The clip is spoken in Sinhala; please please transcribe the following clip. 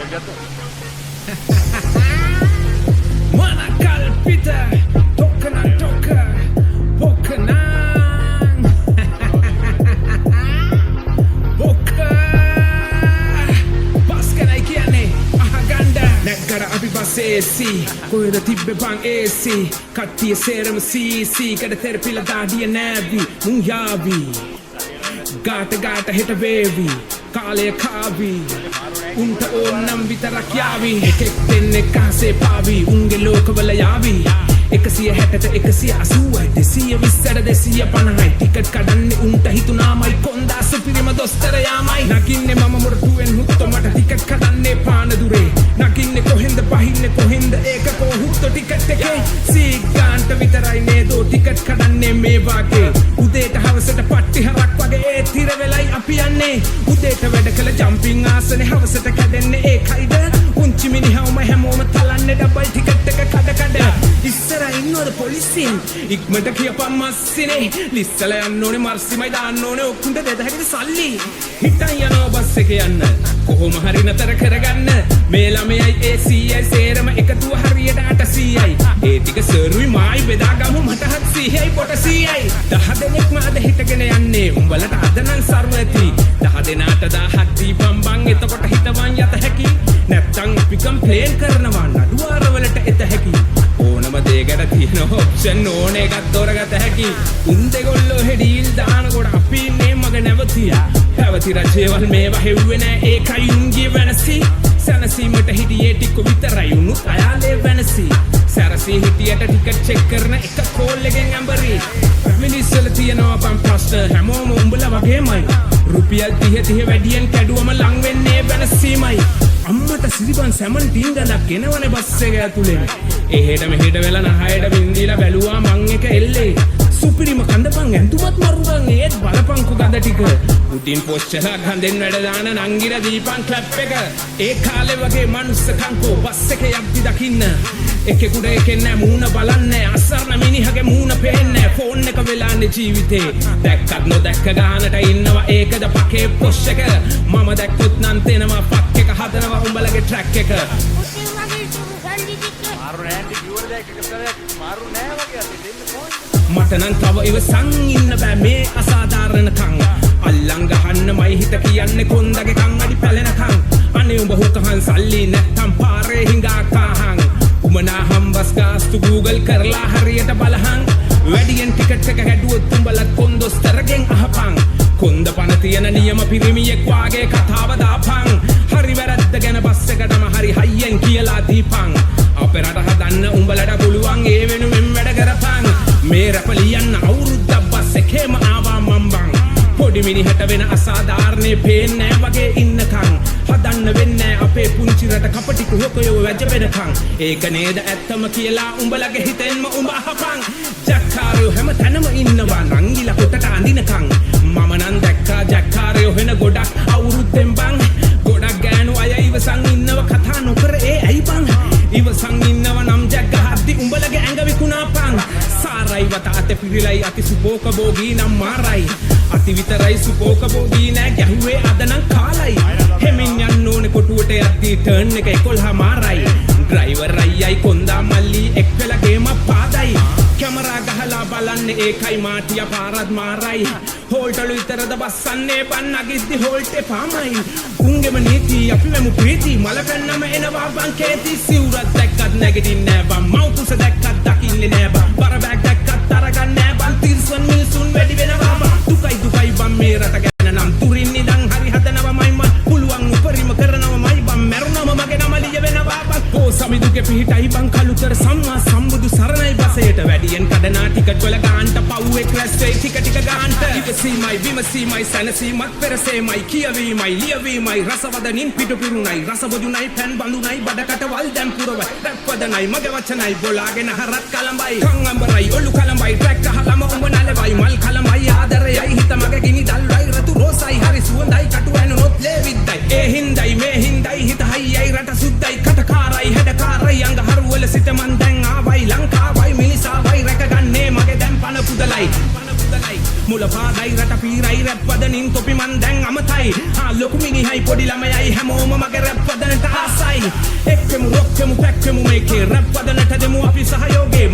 Mana kalpita tokkana tokka bokkana bokka baskanai kiyane ahaganda naggara අපි බසේසි කොහෙද තිබ්බේ බං ඒසි කට්ටිය සේරම සීසි කඩ තෙරපිලා දාඩිය නෑවි මුන් යාවි ගාට හෙට වේවි කාලය කාවි උන්ට ඕනම් විතරක් යාවි එකෙක් දෙන්නේ කාසේ පාවි උන්ගේ ලෝකවල යාවි 160ට 180යි 220ට 250යි ටිකට් කඩන්නේ උන්ට හිතුනාමයි කොන්දා සුපිරිම දොස්තර යාමයි නගින්නේ මම මොරටුවෙන් හුත්තෝ මට ටිකට් කඩන්නේ පාන දුරේ නගින්නේ කොහෙන්ද පහින්නේ කොහෙන්ද ඒක කෝ හුත්තෝ ටිකට් එකේ සීගාන්ට විතරයි නේදෝ ටිකට් කඩන්නේ මේ වාගේ උදේට හවසට පට්ටි හරක් වගේ ඒ තිර වෙලයි අපි යන්නේ උදේට වැඩ කළ ජම්පින් ආසනේ හවසට කැඩෙන්නේ ඒකයිද උන්චි මිනිහවම හැමෝම තලන්නේ ඩබල් ටිකට් එක කඩ ඉස්සරහ ඉන්නවද පොලිසියෙන් ඉක්මනට කියපන් මස්සිනේ ලිස්සල යන්න ඕනේ මර්සිමයි දාන්න ඕනේ ඔක්කුන්ට 2000කට සල්ලි හිටන් යනවා බස් එක යන්න කොහොම හරි නතර කරගන්න මේ ළමයයි ACI සේරම එකතුව හරියට 800යි ඒ ටික සර්වි මායි බෙදාගමු මට 700යි පොට 100යි 10 දෙනෙක්ම අද හිටගෙන යන්නේ උඹලට අද නම් සර්වති 10 දෙනාට 1000ක් දීපම් බං එතකොට හිතවන් යත හැකි නැත්තම් අපි කම්ප්ලේන් කරනවා නඩුවාරවලට එත හැකි ඕනම දෙයකට තියෙන ඔප්ෂන් ඕන එකක් තෝරගත හැකි උන් දෙගොල්ලෝ හෙඩීල් දානකොට අපි ඉන්නේ මග නැවතියා පැවති රජේවල් මේවා හෙව්වේ නෑ ඒකයි උන්ගේ වෙනසි සනසීමට හිටියේ ටික විතරයි උනුත් අයාලේ වෙනසි සරසී හිටියට ටිකට් චෙක් කරන එක කෝල් එකෙන් ඇඹරි මිනිස්සුල තියනවා බම් ප්‍රශ්න හැමෝම උඹලා වගේමයි රුපියල් 30 වැඩියෙන් කැඩුවම ලං වෙන්නේ වෙනසීමයි අම්මට සිරිබන් සැමන් ටින්ගලක් එනවනේ බස් එක ඇතුලේ එහෙට මෙහෙට වෙලා නහයට වින්දිලා බැලුවා මං එක එල්ලේ සුපිරිම කඳපන් ඇඳුමත් මරුවන් ඒත් බලපංකු ගඳ ටික උටින් පොස්චරක් හඳෙන් වැඩ දාන නංගිර දීපන් ක්ලැප් එක ඒ කාලේ වගේ මනුස්ස කංකෝ බස් එක යද්දි දකින්න එකෙකුට එකෙන් නෑ මූණ බලන්නේ අසරණ මිනිහගේ මූණ පේන්නේ ෆෝන් එක වෙලාන්නේ ජීවිතේ දැක්කත් නොදැක්ක ගානට ඉන්නවා ඒකද පකේ පොස් එක මම දැක්කොත් නම් තේනවා ෆක් එක හදනවා උඹලගේ ට්‍රැක් එක මට නම් තව ඉවසන් ඉන්න බෑ මේ අසාධාරණ කං අල්ලන් ගහන්න මයි හිත කියන්නේ කොන්දගේ කං අඩි පැලෙනකං අනේ උඹ හුකහන් සල්ලි නැත්තම් පාරේ හිඟා කාහන් උමනා හම්බස් ගාස්තු Google කරලා හරියට බලහන් වැඩියෙන් ටිකට් එක හැදුවොත් උඹලත් කොන්දොස්තරගෙන් අහපන් කොන්ද පන තියෙන නියම පිරිමියෙක් වාගේ කතාව දාපන් හරි වැරද්ද ගැන බස් එකටම හරි හයියෙන් කියලා දීපන් අපේ රට හදන්න උඹලට පුළුවන් ඒ වෙනුවෙන් වැඩ කරපන් මේ රැප ලියන්න අවුරුද්දක් බස් එකේම ආවා මම්බන් පොඩි මිනිහට වෙන අසාධාරණේ පේන්නේ වගේ ඉන්නකන් හදන්න වෙන්නේ අපේ පුංචි රට කපටි කුහකයෝ වැජබෙනකන් ඒක නේද ඇත්තම කියලා උඹලගේ හිතෙන්ම උඹ අහපන් ජක්කාරයෝ හැම තැනම ඉන්නවා නංගිලා කොටට අඳිනකන් මම නම් දැක්කා ජක්කාරයෝ වෙන ගොඩක් අවුරුද්දෙන් බං ගොඩක් ගෑනු අය ඉවසන් ඉන්නව කතා නොකර ඒ ඇයි බං ඉවසන් ඉන්නව නම් ජක් ගහද්දි උඹලගේ ඇඟ විකුණාපන් සාරයි වතාත පිරිලයි අති සුපෝක බෝගී නම් මාරයි අති විතරයි සුපෝක බෝගී නෑ ගැහුවේ අද නම් කාලයි හෙමින් යන්න ඕනේ කොටුවට යද්දි ටර්න් එක 11 මාරයි ඩ්‍රයිවර් අයියයි කොන්දා මල්ලි එක් වෙලා ගේම පාදයි කැමරා ගහලා බලන්නේ ඒකයි මාටිය පාරත් මාරයි හෝල්ටලු විතරද බස්සන්නේ බන් නගිද්දි හෝල්ට් එපාමයි උන්ගෙම නීති අපි වෙමු ප්‍රීති මල පැන්නම එනවා බං කේති සිවුරක් දැක්කත් නැගිටින්නේ නෑ බං මව්කුස දැක්කත් දකින්නේ නෑ බං බර බෑග් දැක්කත් අරගන්නේ නෑ බං තිර්සන් මිනිසුන් වැඩි වෙනවා බං දුකයි බං මේ රට ගැන නම් තුරින් නිදන් හරි හදනවමයි මං පුළුවන් උපරිම කරනවමයි බං මැරුණම මගේ නම ලිය වෙනවා බං ඕ සමිදුගේ පිහිටයි බං කලුතර සම්මා සම්බුදු සරණයි බසයට වැඩියෙන් කඩනා ටිකට් වල ගාන්ට පව්වේ ක්‍රැෂ් වෙයි ටික ගාන්ට ඉවසීමයි විමසීමයි සැනසීමත් පෙරසේමයි කියවීමයි ලියවීමයි රසවදනින් පිටු පිරුණයි රසබොදුනයි පැන් බඳුනයි බඩකට වල් දැන් පුරව රැප්වදනයි මගේ වචනයි බොලාගෙන හරත් කලඹයි කන් අඹරයි ඔලු කලඹයි ට්‍රැක් අහලම උඹ නලවයි මල් කලඹයි ආදරයයි හිත මගේ ගිනි දල්වයි රතු රෝසයි හරි සුවඳයි කටු ඇනුනොත් ලේවිද්දයි ඒ හින්දයි මේ හින්දයි හිත හයියයි රට සුද්දයි කටකාරයි හැඩකාරයි අංග හරුවල සිට මන් දැන් ආවයි ලංකාවයි මිනිසාවයි රැකගන්නේ මගේ දැන් පන පුදලයි මුල පාදයි රට පීරයි රැප් වදනින් තොපි මන් දැන් අමතයි ලොකු මිනිහයි පොඩි ළමයයි හැමෝම මගේ රැප් වදනට ආසයි එක්කෙමු රොක්කෙමු පැක්කෙමු මේකේ රැප් වදනට දෙමු අපි සහයෝගේ